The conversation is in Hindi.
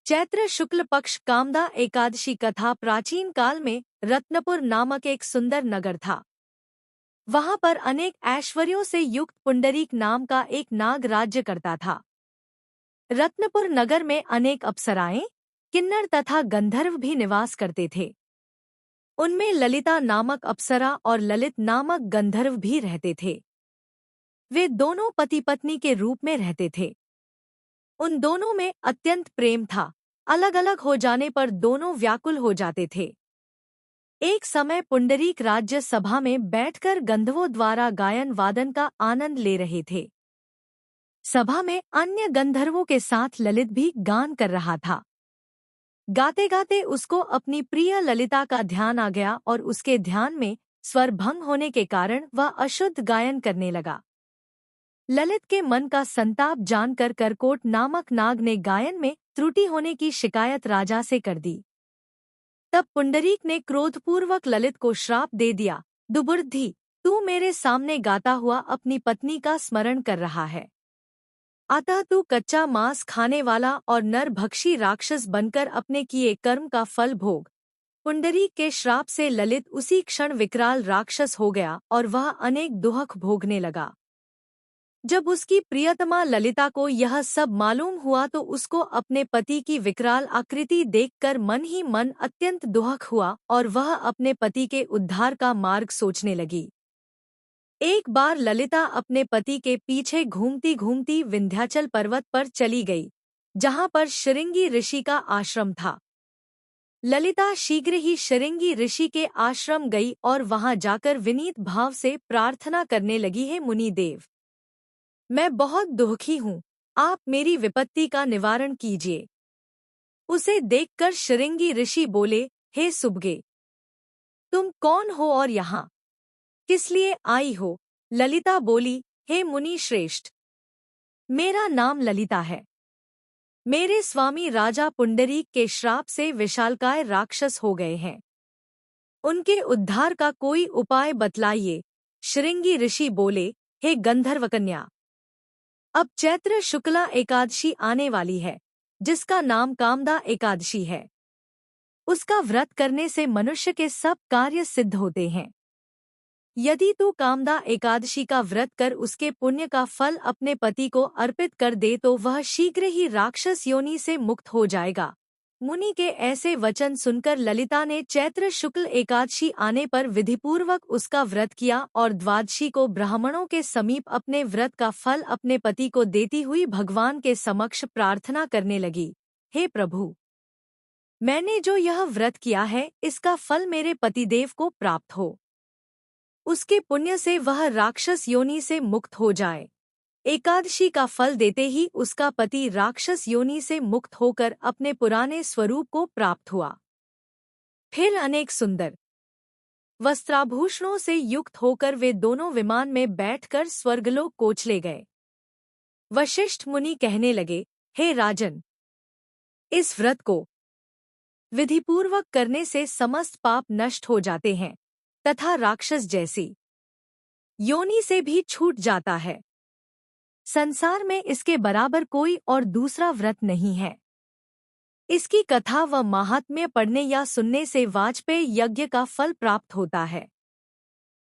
चैत्र शुक्ल पक्ष कामदा एकादशी कथा प्राचीन काल में रत्नपुर नामक एक सुंदर नगर था। वहां पर अनेक ऐश्वर्यों से युक्त पुंडरीक नाम का एक नाग राज्य करता था। रत्नपुर नगर में अनेक अप्सराएं, किन्नर तथा गंधर्व भी निवास करते थे। उनमें ललिता नामक अप्सरा और ललित नामक गंधर्व भी रहते थे। वे दोनों पति पत्नी के रूप में रहते थे। उन दोनों में अत्यंत प्रेम था। अलग अलग हो जाने पर दोनों व्याकुल हो जाते थे। एक समय पुंडरीक राज्य सभा में बैठकर गंधर्वों द्वारा गायन वादन का आनंद ले रहे थे। सभा में अन्य गंधर्वों के साथ ललित भी गान कर रहा था। गाते गाते उसको अपनी प्रिय ललिता का ध्यान आ गया और उसके ध्यान में स्वर भंग होने के कारण वह अशुद्ध गायन करने लगा। ललित के मन का संताप जानकर करकोट नामक नाग ने गायन में त्रुटि होने की शिकायत राजा से कर दी। तब पुंडरीक ने क्रोधपूर्वक ललित को श्राप दे दिया, दुर्बुद्धि, तू मेरे सामने गाता हुआ अपनी पत्नी का स्मरण कर रहा है, अतः तू कच्चा मांस खाने वाला और नरभक्षी राक्षस बनकर अपने किए कर्म का फल भोग। पुंडरीक के श्राप से ललित उसी क्षण विकराल राक्षस हो गया और वह अनेक दुख भोगने लगा। जब उसकी प्रियतमा ललिता को यह सब मालूम हुआ तो उसको अपने पति की विकराल आकृति देखकर मन ही मन अत्यंत दुख हुआ और वह अपने पति के उद्धार का मार्ग सोचने लगी। एक बार ललिता अपने पति के पीछे घूमती घूमती विंध्याचल पर्वत पर चली गई, जहां पर शृंगी ऋषि का आश्रम था। ललिता शीघ्र ही शृंगी ऋषि के आश्रम गई और वहां जाकर विनीत भाव से प्रार्थना करने लगी, हे मुनिदेव, मैं बहुत दुखी हूँ, आप मेरी विपत्ति का निवारण कीजिए। उसे देखकर शृंगी ऋषि बोले, हे सुबगे, तुम कौन हो और यहाँ किस लिए आई हो? ललिता बोली, हे मुनि श्रेष्ठ, मेरा नाम ललिता है। मेरे स्वामी राजा पुंडरीक के श्राप से विशालकाय राक्षस हो गए हैं। उनके उद्धार का कोई उपाय बतलाइए। शृंगी ऋषि बोले, हे गंधर्वकन्या, अब चैत्र शुक्ला एकादशी आने वाली है, जिसका नाम कामदा एकादशी है। उसका व्रत करने से मनुष्य के सब कार्य सिद्ध होते हैं। यदि तू कामदा एकादशी का व्रत कर उसके पुण्य का फल अपने पति को अर्पित कर दे तो वह शीघ्र ही राक्षस योनि से मुक्त हो जाएगा। मुनि के ऐसे वचन सुनकर ललिता ने चैत्र शुक्ल एकादशी आने पर विधिपूर्वक उसका व्रत किया और द्वादशी को ब्राह्मणों के समीप अपने व्रत का फल अपने पति को देती हुई भगवान के समक्ष प्रार्थना करने लगी, हे प्रभु, मैंने जो यह व्रत किया है इसका फल मेरे पतिदेव को प्राप्त हो। उसके पुण्य से वह राक्षस योनि से मुक्त हो जाए। एकादशी का फल देते ही उसका पति राक्षस योनि से मुक्त होकर अपने पुराने स्वरूप को प्राप्त हुआ। फिर अनेक सुंदर वस्त्राभूषणों से युक्त होकर वे दोनों विमान में बैठकर स्वर्गलोक को चले गए। वशिष्ठ मुनि कहने लगे, हे राजन, इस व्रत को विधिपूर्वक करने से समस्त पाप नष्ट हो जाते हैं तथा राक्षस जैसी योनि से भी छूट जाता है। संसार में इसके बराबर कोई और दूसरा व्रत नहीं है। इसकी कथा व माहात्म्य पढ़ने या सुनने से वाजपेय यज्ञ का फल प्राप्त होता है।